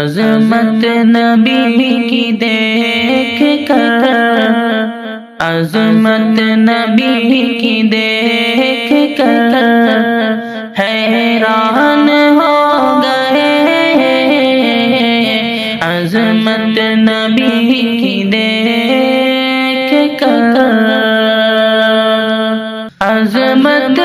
عظمت نبی کی دیکھ کر، عظمت نبی کی دیکھ کر حیران ہو گئے، عظمت نبی کی دیکھ کر، عظمت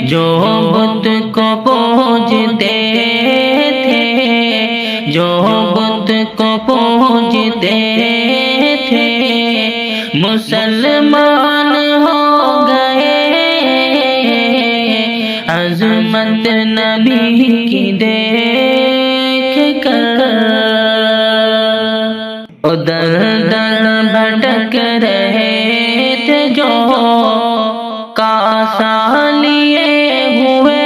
جو بت کو پوجتے تھے، جو بت کو پوجتے تھے، مسلمان ہو گئے، عظمت نبی کی دیکھ کر، ادھر ادھر بھٹک رہے تھے جو کاسا لیے ہوئے،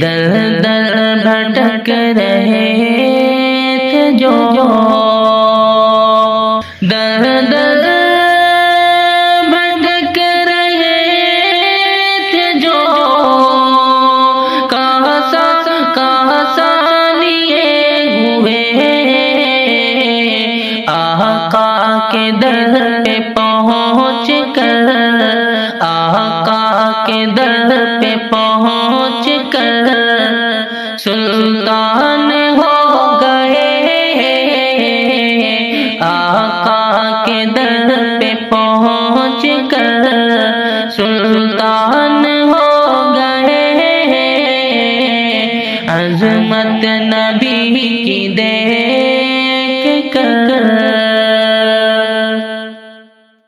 در در بھٹک رہے تھے جو، در در بھٹک رہے تھے جو، کاسا لیے ہوئے، آقا کے در پہ پہنچ کر، آقا کے در پہ پہنچ کر سلطان ہو گئے، آقا کے در پہ پہنچ کر